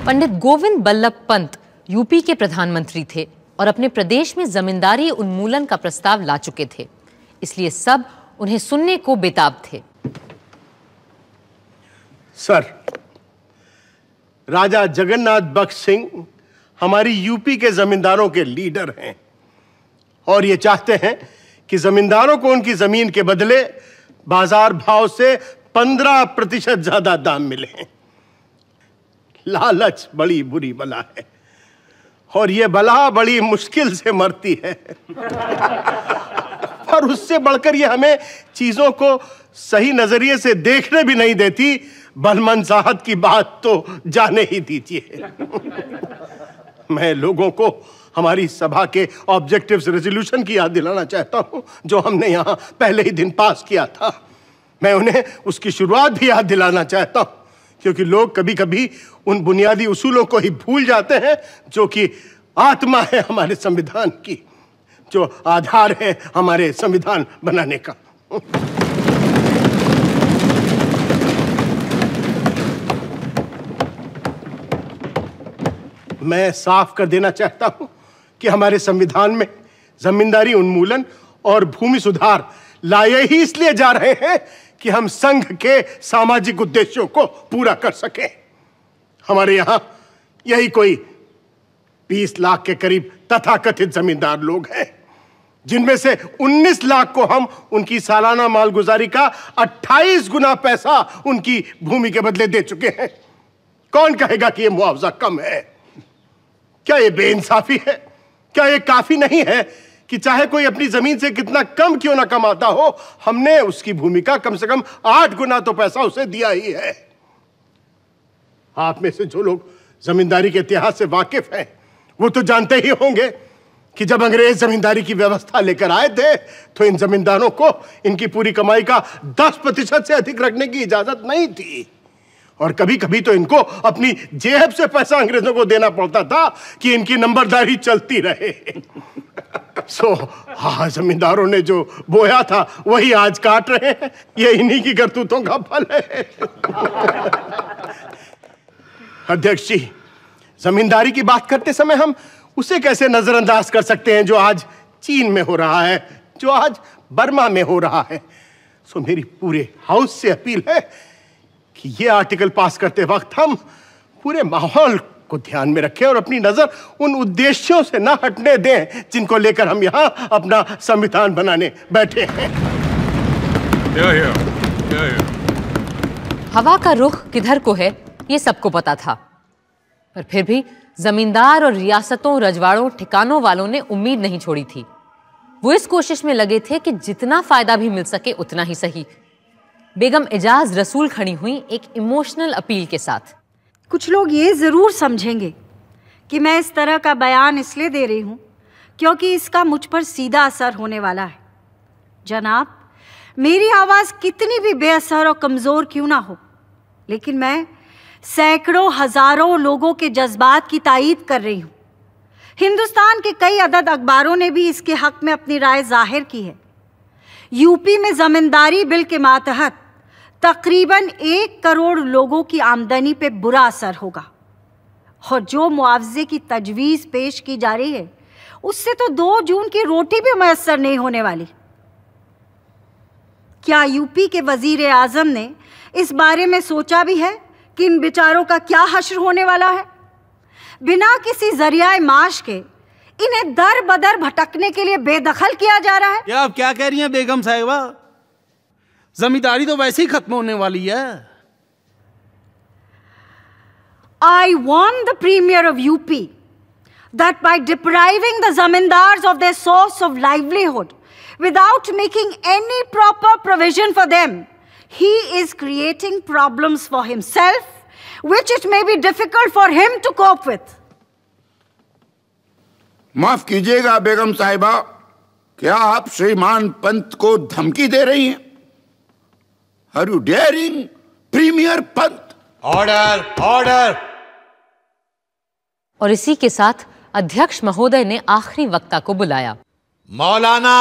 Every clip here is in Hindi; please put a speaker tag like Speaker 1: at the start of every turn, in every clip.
Speaker 1: पंडित गोविंद बल्लभ पंत यूपी के प्रधानमंत्री थे और अपने प्रदेश में जमींदारी उन्मूलन का प्रस्ताव ला चुके थे, इसलिए सब उन्हें सुनने को बेताब थे।
Speaker 2: सर, राजा जगन्नाथ बख्श सिंह हमारी यूपी के जमींदारों के लीडर हैं और ये चाहते हैं कि जमींदारों को उनकी जमीन के बदले बाजार भाव से 15% ज्यादा दाम मिले। लालच बड़ी बुरी बला है और ये बला बड़ी मुश्किल से मरती है। और उससे बढ़कर ये हमें चीजों को सही नजरिए से देखने भी नहीं देती। बलमन साहब की बात तो जाने ही दीजिए। मैं लोगों को हमारी सभा के ऑब्जेक्टिव्स रेजोल्यूशन की याद दिलाना चाहता हूं, जो हमने यहां पहले ही दिन पास किया था। मैं उन्हें उसकी शुरुआत भी याद दिलाना चाहता हूं, क्योंकि लोग कभी कभी उन बुनियादी उसूलों को ही भूल जाते हैं जो कि आत्मा है हमारे संविधान की, जो आधार है हमारे संविधान बनाने का। मैं साफ कर देना चाहता हूं कि हमारे संविधान में जमींदारी उन्मूलन और भूमि सुधार लाए ही इसलिए जा रहे हैं कि हम संघ के सामाजिक उद्देश्यों को पूरा कर सकें। हमारे यहां यही कोई 20 लाख के करीब तथाकथित जमींदार लोग हैं, जिनमें से 19 लाख को हम उनकी सालाना मालगुजारी का 28 गुना पैसा उनकी भूमि के बदले दे चुके हैं। कौन कहेगा कि यह मुआवजा कम है? क्या यह बेइंसाफी है? क्या यह काफी नहीं है कि चाहे कोई अपनी जमीन से कितना कम क्यों ना कमाता हो, हमने उसकी भूमि का कम से कम 8 गुना तो पैसा उसे दिया ही है। आप में से जो लोग जमींदारी के इतिहास से वाकिफ हैं, वो तो जानते ही होंगे कि जब अंग्रेज जमींदारी की व्यवस्था लेकर आए थे तो इन जमींदारों को इनकी पूरी कमाई का 10% से अधिक रखने की इजाजत नहीं थी, और कभी कभी तो इनको अपनी जेब से पैसा अंग्रेजों को देना पड़ता था कि इनकी नंबरदारी चलती रहे। हाँ, जमींदारों ने जो बोया था वही आज काट रहे हैं। ये इन्हीं की करतूतों का फल है। अध्यक्ष जी, जमींदारी की बात करते समय हम उसे कैसे नजरअंदाज कर सकते हैं जो आज चीन में हो रहा है, जो आज बर्मा में हो रहा है। सो मेरी पूरे हाउस से अपील है कि ये आर्टिकल पास करते वक्त हम पूरे माहौल को ध्यान में रखें और अपनी नजर उन उद्देश्यों से ना हटने दें जिनको लेकर हम यहां अपना संविधान बनाने बैठे हैं।
Speaker 1: हवा का रुख किधर को है ये सबको पता था, पर फिर भी जमींदार और रियासतों, रजवाड़ों, ठिकानों वालों ने उम्मीद नहीं छोड़ी थी। वो इस कोशिश में लगे थे कि जितना फायदा भी मिल सके उतना ही सही। बेगम एजाज रसूल खड़ी हुई एक इमोशनल अपील के साथ।
Speaker 3: कुछ लोग ये जरूर समझेंगे कि मैं इस तरह का बयान इसलिए दे रही हूं क्योंकि इसका मुझ पर सीधा असर होने वाला है। जनाब, मेरी आवाज कितनी भी बेअसर और कमजोर क्यों ना हो, लेकिन मैं सैकड़ों हजारों लोगों के जज्बात की तायीद कर रही हूं। हिंदुस्तान के कई अदद अखबारों ने भी इसके हक में अपनी राय जाहिर की है। यूपी में जमींदारी बिल के मातहत तकरीबन 1 करोड़ लोगों की आमदनी पे बुरा असर होगा, और जो मुआवजे की तजवीज़ पेश की जा रही है उससे तो 2 जून की रोटी भी मैसर नहीं होने वाली। क्या यूपी के वजीर आजम ने इस बारे में सोचा भी है कि इन बेचारों का क्या हश्र होने वाला है? बिना किसी जरिया माश के इन्हें दर बदर भटकने के लिए बेदखल किया जा रहा है।
Speaker 4: क्या आप क्या कह रही हैं बेगम साहिबा? जमींदारी तो वैसे ही खत्म होने वाली है।
Speaker 3: I warn the Premier of UP that by depriving the zamindars of their source of livelihood without making any proper provision for them, he is creating problems for himself, which it may be difficult for him to cope with.
Speaker 5: माफ कीजिएगा बेगम साहिबा, क्या आप श्रीमान पंत को धमकी दे रही हैं? Are you daring premier Pant?
Speaker 6: Order, order.
Speaker 1: और इसी के साथ अध्यक्ष महोदय ने आखिरी वक्ता को बुलाया।
Speaker 6: मौलाना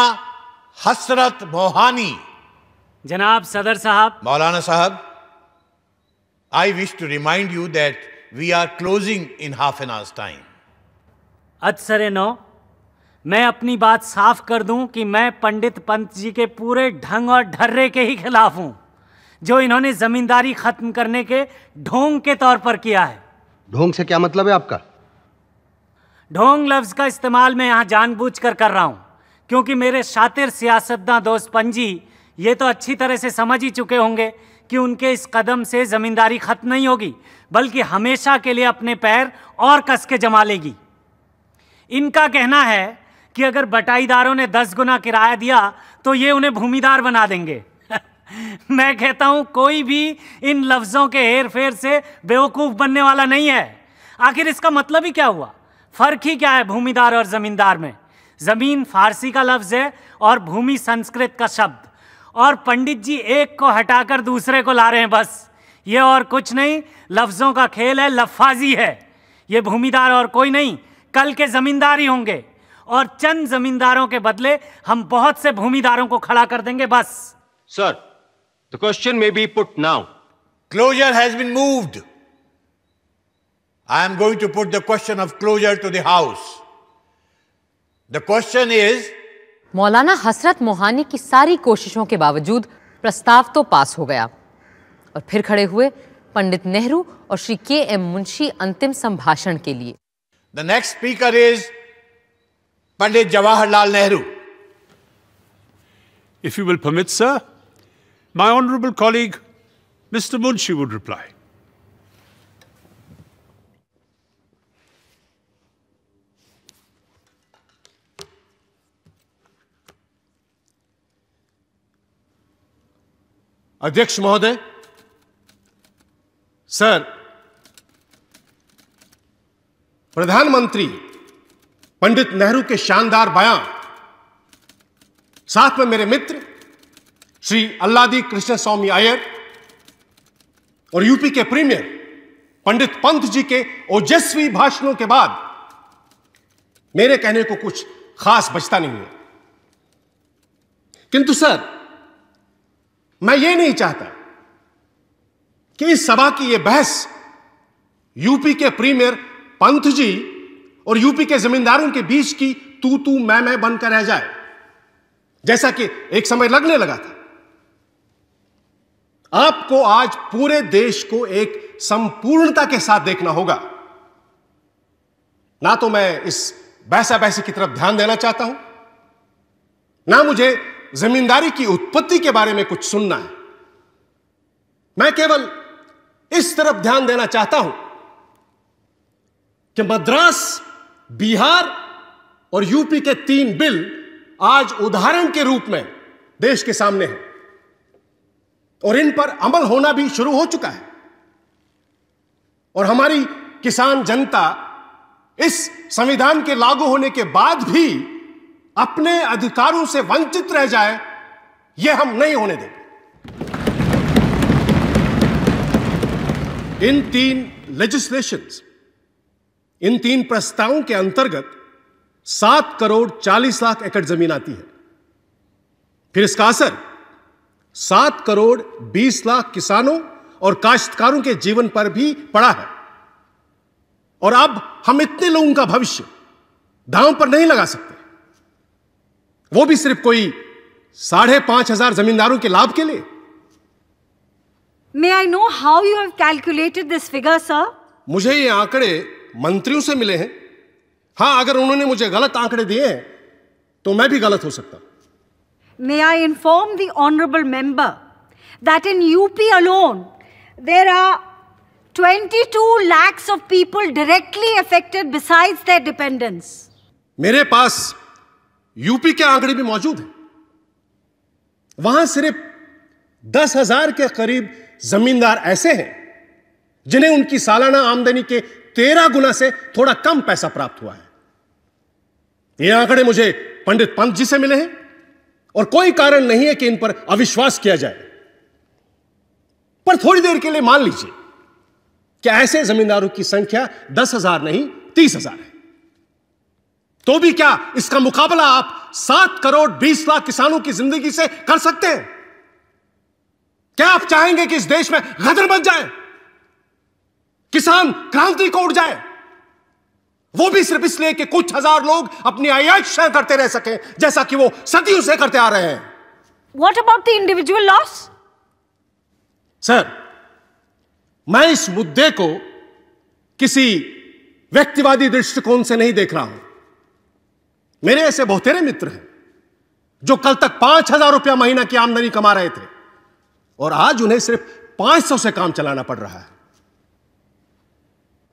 Speaker 6: हसरत मोहानी।
Speaker 7: जनाब सदर साहब।
Speaker 6: मौलाना साहब, I wish to remind you that We are closing in half an hour's time.
Speaker 7: अदसरे नौ, मैं अपनी बात साफ कर दूं कि मैं पंडित पंत जी के पूरे ढंग और ढर्रे के ही खिलाफ हूं, जो इन्होंने जमींदारी खत्म करने के ढोंग के तौर पर किया है।
Speaker 8: ढोंग से क्या मतलब है आपका?
Speaker 7: ढोंग लफ्ज का इस्तेमाल मैं यहां जानबूझकर कर रहा हूं, क्योंकि मेरे शातिर सियासतदां दोस्त पंजी ये तो अच्छी तरह से समझ ही चुके होंगे कि उनके इस कदम से जमींदारी खत्म नहीं होगी, बल्कि हमेशा के लिए अपने पैर और कस के जमा लेगी। इनका कहना है कि अगर बटाईदारों ने 10 गुना किराया दिया तो ये उन्हें भूमिदार बना देंगे। मैं कहता हूं कोई भी इन लफ्जों के हेर फेर से बेवकूफ बनने वाला नहीं है। आखिर इसका मतलब ही क्या हुआ? फर्क ही क्या है भूमिदार और जमींदार में? जमीन फारसी का लफ्ज है और भूमि संस्कृत का शब्द, और पंडित जी एक को हटाकर दूसरे को ला रहे हैं बस। ये और कुछ नहीं, लफ्जों का खेल है, लफ्फाजी है। ये भूमिदार और कोई नहीं, कल के जमींदार ही होंगे, और चंद जमींदारों के बदले हम बहुत से भूमिदारों को खड़ा कर देंगे बस।
Speaker 8: Sir, the question may be put now.
Speaker 6: Closure has been moved. I am going to put the question of closure to the House. The question is,
Speaker 1: मौलाना हसरत मोहानी की सारी कोशिशों के बावजूद प्रस्ताव तो पास हो गया, और फिर खड़े हुए पंडित नेहरू और श्री के.एम. मुंशी अंतिम संभाषण के लिए।
Speaker 6: the next speaker is Pandit Jawaharlal Nehru.
Speaker 9: If you will permit, sir, my honorable colleague, Mr. Munshi, would reply.
Speaker 2: अध्यक्ष महोदय, सर, प्रधानमंत्री पंडित नेहरू के शानदार बयान, साथ में मेरे मित्र श्री अल्लादी कृष्ण स्वामी अय्यर और यूपी के प्रीमियर पंडित पंत जी के ओजस्वी भाषणों के बाद मेरे कहने को कुछ खास बचता नहीं है। किंतु सर, मैं ये नहीं चाहता कि इस सभा की यह बहस यूपी के प्रीमियर पंत जी और यूपी के जमींदारों के बीच की तू तू मैं बनकर रह जाए, जैसा कि एक समय लगने लगा था। आपको आज पूरे देश को एक संपूर्णता के साथ देखना होगा। ना तो मैं इस बहसा बहसी की तरफ ध्यान देना चाहता हूं, ना मुझे जमींदारी की उत्पत्ति के बारे में कुछ सुनना है। मैं केवल इस तरफ ध्यान देना चाहता हूं कि मद्रास, बिहार और यूपी के 3 बिल आज उदाहरण के रूप में देश के सामने हैं, और इन पर अमल होना भी शुरू हो चुका है। और हमारी किसान जनता इस संविधान के लागू होने के बाद भी अपने अधिकारों से वंचित रह जाए, यह हम नहीं होने देंगे। इन 3 लेजिस्लेशंस, इन 3 प्रस्तावों के अंतर्गत 7 करोड़ 40 लाख एकड़ जमीन आती है। फिर इसका असर 7 करोड़ 20 लाख किसानों और काश्तकारों के जीवन पर भी पड़ा है। और अब हम इतने लोगों का भविष्य दांव पर नहीं लगा सकते, वो भी सिर्फ कोई 5,500 जमींदारों के लाभ के लिए।
Speaker 3: May I know how you have calculated this figure, sir?
Speaker 2: मुझे ये आंकड़े मंत्रियों से मिले हैं। हां, अगर उन्होंने मुझे गलत आंकड़े दिए हैं तो मैं भी गलत हो सकता हूं।
Speaker 3: May I inform the honorable member that in UP alone there are 22 lakhs of people directly affected besides their dependents.
Speaker 2: मेरे पास यूपी के आंकड़े भी मौजूद हैं। वहां सिर्फ 10,000 के करीब जमींदार ऐसे हैं जिन्हें उनकी सालाना आमदनी के 13 गुना से थोड़ा कम पैसा प्राप्त हुआ है। ये आंकड़े मुझे पंडित पंत जी से मिले हैं, और कोई कारण नहीं है कि इन पर अविश्वास किया जाए। पर थोड़ी देर के लिए मान लीजिए कि ऐसे जमींदारों की संख्या 10,000 नहीं 30,000 है, तो भी क्या इसका मुकाबला आप 7 करोड़ 20 लाख किसानों की जिंदगी से कर सकते हैं? क्या आप चाहेंगे कि इस देश में गदर बच जाए? किसान क्रांति को उड़ जाए, वो भी सिर्फ इसलिए कि कुछ हजार लोग अपनी आयात करते रह सके, जैसा कि वो सदियों से करते आ रहे हैं।
Speaker 3: What about the individual loss?
Speaker 2: Sir, मैं इस मुद्दे को किसी व्यक्तिवादी दृष्टिकोण से नहीं देख रहा हूं। मेरे ऐसे बहुतेरे मित्र हैं जो कल तक 5,000 रुपया महीना की आमदनी कमा रहे थे और आज उन्हें सिर्फ 500 से काम चलाना पड़ रहा है।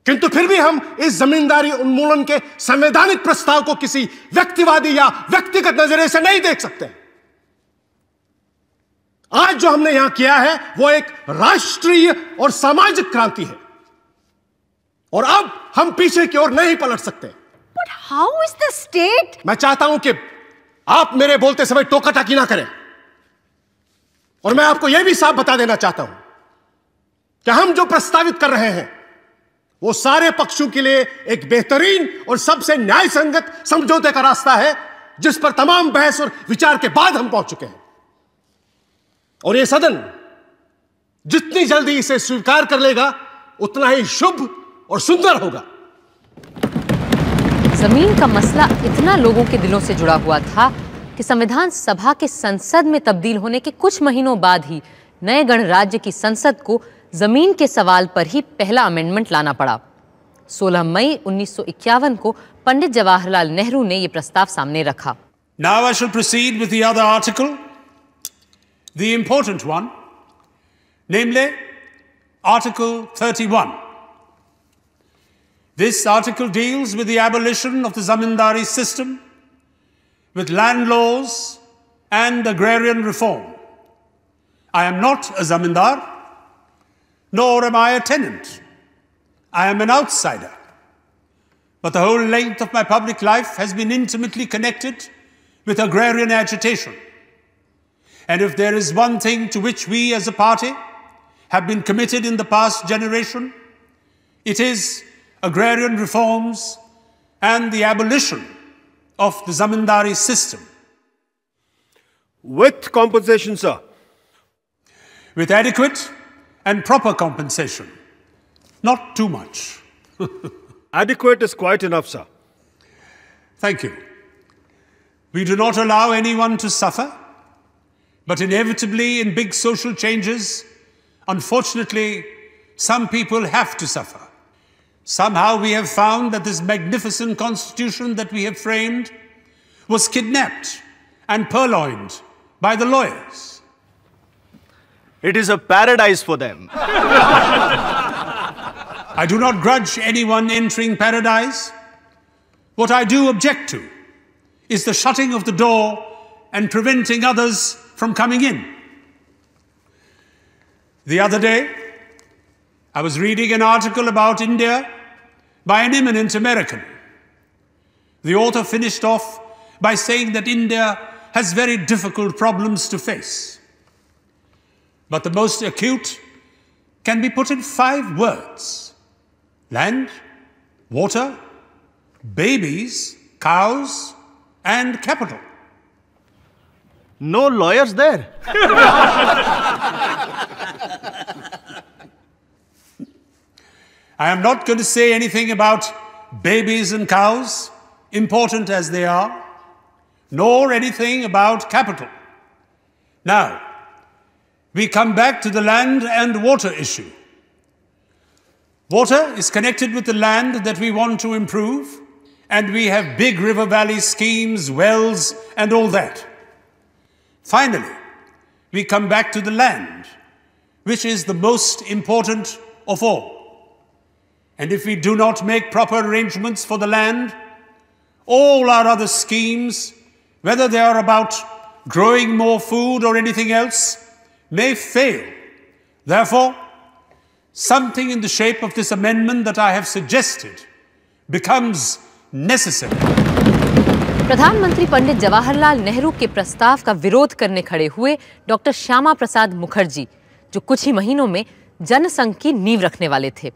Speaker 2: किंतु फिर भी हम इस जमींदारी उन्मूलन के संवैधानिक प्रस्ताव को किसी व्यक्तिवादी या व्यक्तिगत नजरिए से नहीं देख सकते। आज जो हमने यहां किया है वो एक राष्ट्रीय और सामाजिक क्रांति है और अब हम पीछे की ओर नहीं पलट सकते।
Speaker 3: But how is the state?
Speaker 2: मैं चाहता हूं कि आप मेरे बोलते समय टोका टाकी ना करें और मैं आपको यह भी साफ बता देना चाहता हूं कि हम जो प्रस्तावित कर रहे हैं वो सारे पक्षों के लिए एक बेहतरीन और सबसे न्याय संगत समझौते का रास्ता है, जिस पर तमाम बहस और विचार के बाद हम पहुंच चुके हैं। और यह सदन जितनी जल्दी इसे स्वीकार कर लेगा उतना ही शुभ और सुंदर होगा।
Speaker 1: जमीन का मसला इतना लोगों के दिलों से जुड़ा हुआ था कि संविधान सभा के संसद में तब्दील होने के कुछ महीनों बाद ही नए गणराज्य की संसद को जमीन के सवाल पर ही पहला अमेंडमेंट लाना पड़ा। 16 मई 1951 को पंडित जवाहरलाल नेहरू ने यह प्रस्ताव सामने रखा।
Speaker 9: Now I shall proceed with the other article, the important one, namely Article 31. This article deals with the abolition of the zamindari system, with land laws and agrarian reform. I am not a zamindar, nor am I a tenant. I am an outsider. But the whole length of my public life has been intimately connected with agrarian agitation. And if there is one thing to which we as a party have been committed in the past generation, it is agrarian reforms and the abolition of the zamindari system.
Speaker 2: With compensation, sir.
Speaker 9: With adequate and proper compensation. Not too much.
Speaker 2: Adequate is quite enough, sir.
Speaker 9: Thank you. We do not allow anyone to suffer, but inevitably in big social changes, unfortunately, some people have to suffer. Somehow we have found that this magnificent constitution that we have framed was kidnapped and purloined by the lawyers.
Speaker 10: It is a paradise for them.
Speaker 9: I do not grudge anyone entering paradise. What I do object to is the shutting of the door and preventing others from coming in. The other day, I was reading an article about India by an eminent American. The author finished off by saying that India has very difficult problems to face. But the most acute can be put in 5 words: land, water, babies, cows, and capital.
Speaker 10: No lawyers there.
Speaker 9: I am not going to say anything about babies and cows, important as they are, nor anything about capital. Now, we come back to the land and water issue. Water is connected with the land that we want to improve, and we have big river valley schemes, wells, and all that. Finally, we come back to the land, which is the most important of all. And if we do not make proper arrangements for the land, all our other schemes, whether they are about growing more food or anything else, may fail. Therefore, something in the shape of this amendment that I have suggested becomes necessary.
Speaker 1: प्रधानमंत्री पंडित जवाहरलाल नेहरू के प्रस्ताव का विरोध करने खड़े हुए डॉक्टर श्यामा प्रसाद मुखर्जी, जो कुछ ही महीनों में जनसंघ की नींव रखने वाले थे।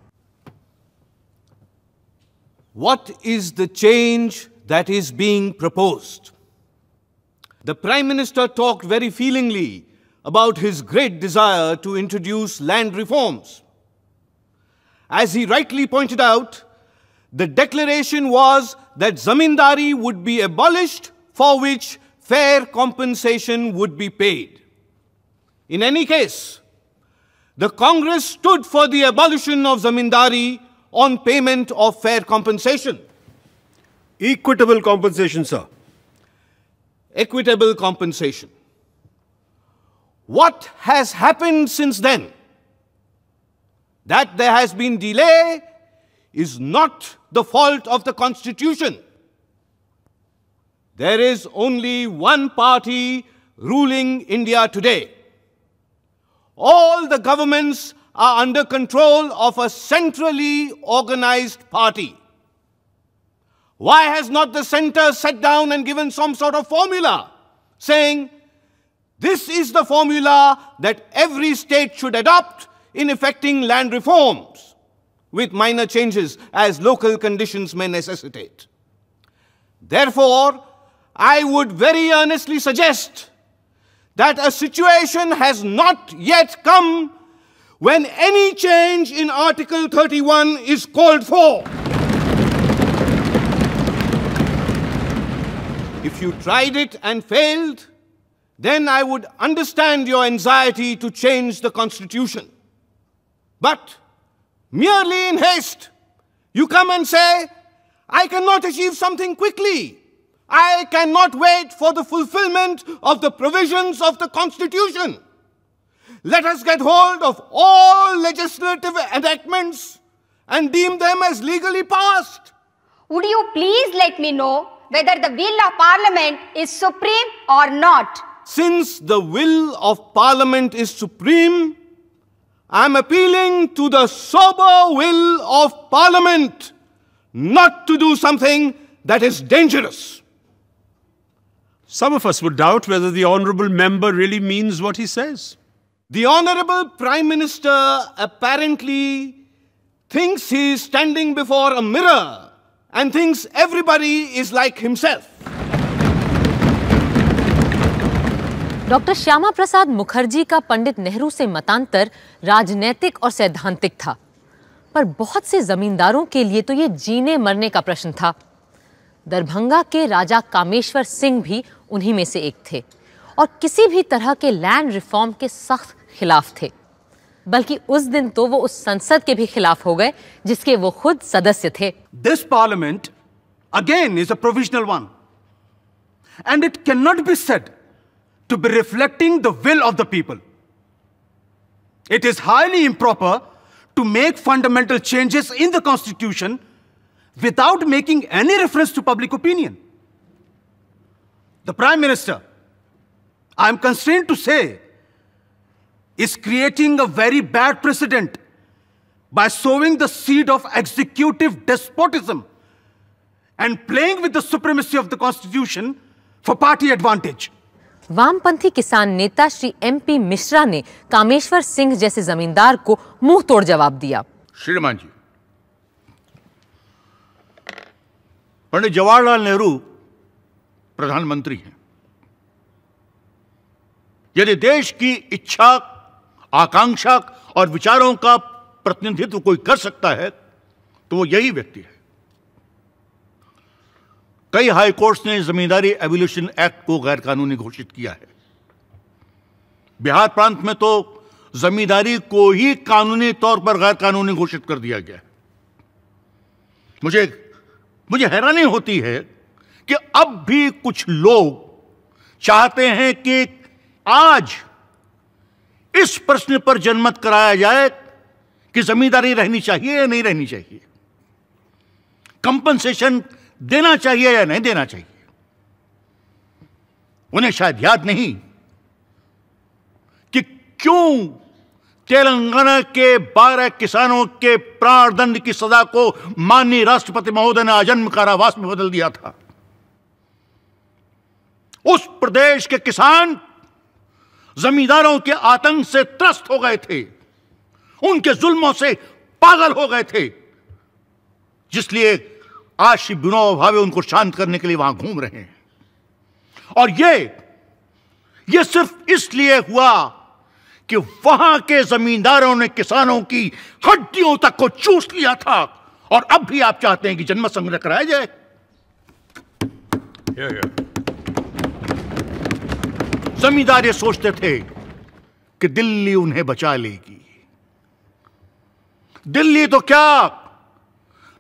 Speaker 10: What is the change that is being proposed? The Prime Minister talked very feelingly about his great desire to introduce land reforms. As he rightly pointed out, the declaration was that zamindari would be abolished, for which fair compensation would be paid. In any case, the Congress stood for the abolition of zamindari on payment of fair compensation.
Speaker 8: Equitable compensation, sir.
Speaker 10: Equitable compensation. What has happened since then? That there has been delay is not the fault of the Constitution. There is only one party ruling India today. All the governments are under control of a centrally organized party. Why has not the center sat down and given some sort of formula saying, this is the formula that every state should adopt in effecting land reforms, with minor changes as local conditions may necessitate? Therefore, I would very earnestly suggest that a situation has not yet come when any change in Article 31 is called for. If you tried it and failed, then I would understand your anxiety to change the Constitution. But merely in haste, you come and say, I cannot achieve something quickly. I cannot wait for the fulfillment of the provisions of the Constitution. Let us get hold of all legislative enactments and deem them as legally passed.
Speaker 11: Would you please let me know whether the will of Parliament is supreme or not?
Speaker 10: Since the will of Parliament is supreme, I am appealing to the sober will of Parliament not to do something that is dangerous.
Speaker 9: Some of us would doubt whether the honourable member really means what he says.
Speaker 10: The Honourable Prime Minister apparently thinks he is standing before a mirror and thinks everybody is like himself.
Speaker 1: Doctor Shyama Prasad Mukherjee का पंडित नेहरू से मतांतर राजनैतिक और सैद्धांतिक था, पर बहुत से जमींदारों के लिए तो ये जीने मरने का प्रश्न था। दरभंगा के राजा कामेश्वर सिंह भी उन्हीं में से एक थे और किसी भी तरह के लैंड रिफॉर्म के सख्त खिलाफ थे। बल्कि उस दिन तो वो उस संसद के भी खिलाफ हो गए जिसके वो खुद सदस्य थे।
Speaker 12: This parliament again is a provisional one, and it cannot be said to be reflecting the will of the people. It is highly improper to make fundamental changes in the Constitution without making any reference to public opinion. The Prime Minister, I am constrained to say, is creating a very bad precedent by sowing the seed of executive despotism and playing with the supremacy of the Constitution for party advantage.
Speaker 1: वामपंथी किसान नेता श्री MP मिश्रा ने कामेश्वर सिंह जैसे जमींदार को मुंह तोड़ जवाब दिया।
Speaker 5: श्रीमान जी, पंडित जवाहरलाल नेहरू प्रधानमंत्री हैं। यदि देश की इच्छा, आकांक्षा और विचारों का प्रतिनिधित्व कोई कर सकता है तो वो यही व्यक्ति है। कई हाई कोर्ट्स ने जमींदारी एबोलिशन एक्ट को गैर कानूनी घोषित किया है। बिहार प्रांत में तो जमींदारी को ही कानूनी तौर पर गैर कानूनी घोषित कर दिया गया है। मुझे हैरानी होती है कि अब भी कुछ लोग चाहते हैं कि आज इस प्रश्न पर जनमत कराया जाए कि जमींदारी रहनी चाहिए या नहीं रहनी चाहिए, कंपनसेशन देना चाहिए या नहीं देना चाहिए। उन्हें शायद याद नहीं कि क्यों तेलंगाना के 12 किसानों के प्राणदंड की सजा को माननीय राष्ट्रपति महोदय ने आजन्म कारावास में बदल दिया था। उस प्रदेश के किसान जमींदारों के आतंक से त्रस्त हो गए थे, उनके जुल्मों से पागल हो गए थे, जिसलिए आज श्री विनोबा भावे उनको शांत करने के लिए वहां घूम रहे हैं। और ये सिर्फ इसलिए हुआ कि वहां के जमींदारों ने किसानों की हड्डियों तक को चूस लिया था, और अब भी आप चाहते हैं कि जनमत संग्रह कराया जाए। जमींदार ये सोचते थे कि दिल्ली उन्हें बचा लेगी। दिल्ली तो क्या,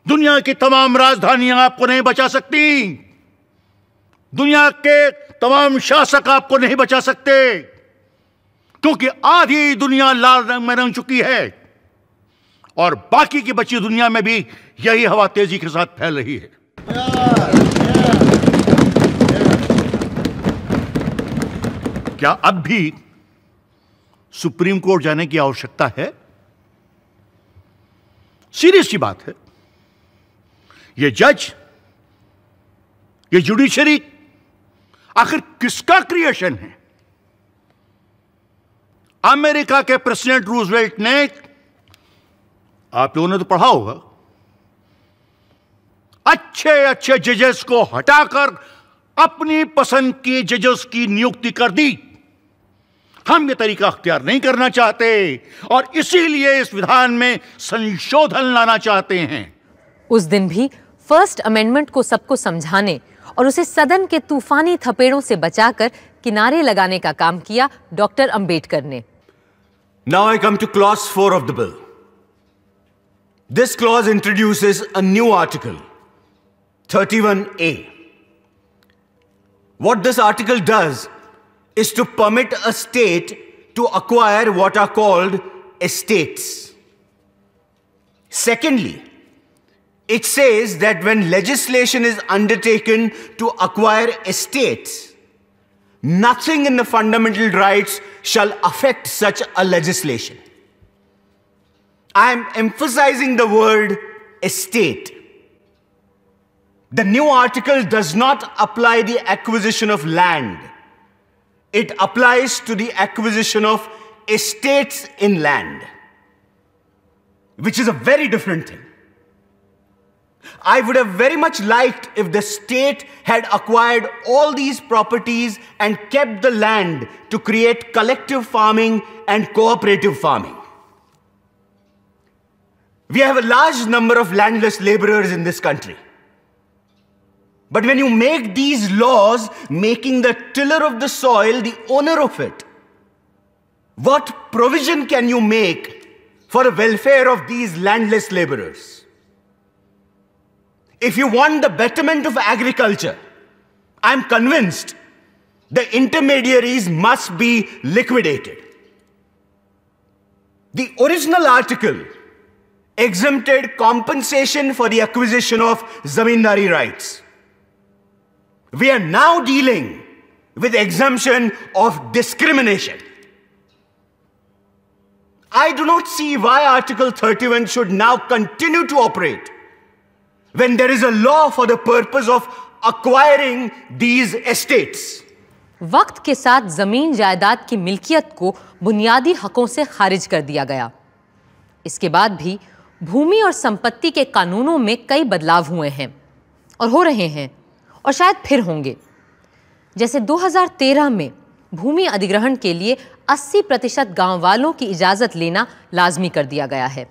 Speaker 5: दुनिया की तमाम राजधानियां आपको नहीं बचा सकती, दुनिया के तमाम शासक आपको नहीं बचा सकते, क्योंकि आधी दुनिया लाल रंग में रंग चुकी है और बाकी की बची दुनिया में भी यही हवा तेजी के साथ फैल रही है। क्या अब भी सुप्रीम कोर्ट जाने की आवश्यकता है? सीरियस सी बात है। ये जज, ये जुडिशरी आखिर किसका क्रिएशन है? अमेरिका के प्रेसिडेंट रूजवेल्ट ने, आप लोगों ने तो पढ़ा होगा, अच्छे अच्छे जजेस को हटाकर अपनी पसंद की जजेस की नियुक्ति कर दी। हम ये तरीका अख्तियार नहीं करना चाहते और इसीलिए इस विधान में संशोधन लाना चाहते हैं।
Speaker 1: उस दिन भी फर्स्ट अमेंडमेंट को सबको समझाने और उसे सदन के तूफानी थपेड़ों से बचाकर किनारे लगाने का काम किया डॉक्टर अंबेडकर ने।
Speaker 13: Now I come to clause 4 of the bill. This clause introduces a new article, 31A. What this article does is to permit a state to acquire what are called estates. Secondly, it says that when legislation is undertaken to acquire estates, nothing in the fundamental rights shall affect such a legislation. I am emphasizing the word estate. The new article does not apply the acquisition of land. It applies to the acquisition of estates in land, which is a very different thing. I would have very much liked if the state had acquired all these properties and kept the land to create collective farming and cooperative farming. We have a large number of landless laborers in this country. But when you make these laws, making the tiller of the soil the owner of it, what provision can you make for the welfare of these landless laborers? If you want the betterment of agriculture, I'm convinced the intermediaries must be liquidated. The original article exempted compensation for the acquisition of zamindari rights. We are now dealing with exemption of discrimination. I do not see why Article 31 should now continue to operate when there is a law for the purpose of acquiring these estates.
Speaker 1: वक्त के साथ जमीन जायदाद की मिल्कियत को बुनियादी हकों से खारिज कर दिया गया। इसके बाद भी भूमि और संपत्ति के कानूनों में कई बदलाव हुए हैं और हो रहे हैं और शायद फिर होंगे। जैसे 2013 में भूमि अधिग्रहण के लिए 80% गांव वालों की इजाज़त लेना लाजमी कर दिया गया है।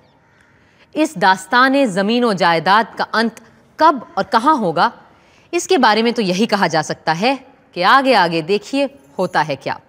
Speaker 1: इस दास्ताने ज़मीन और जायदाद का अंत कब और कहां होगा, इसके बारे में तो यही कहा जा सकता है कि आगे आगे देखिए होता है क्या।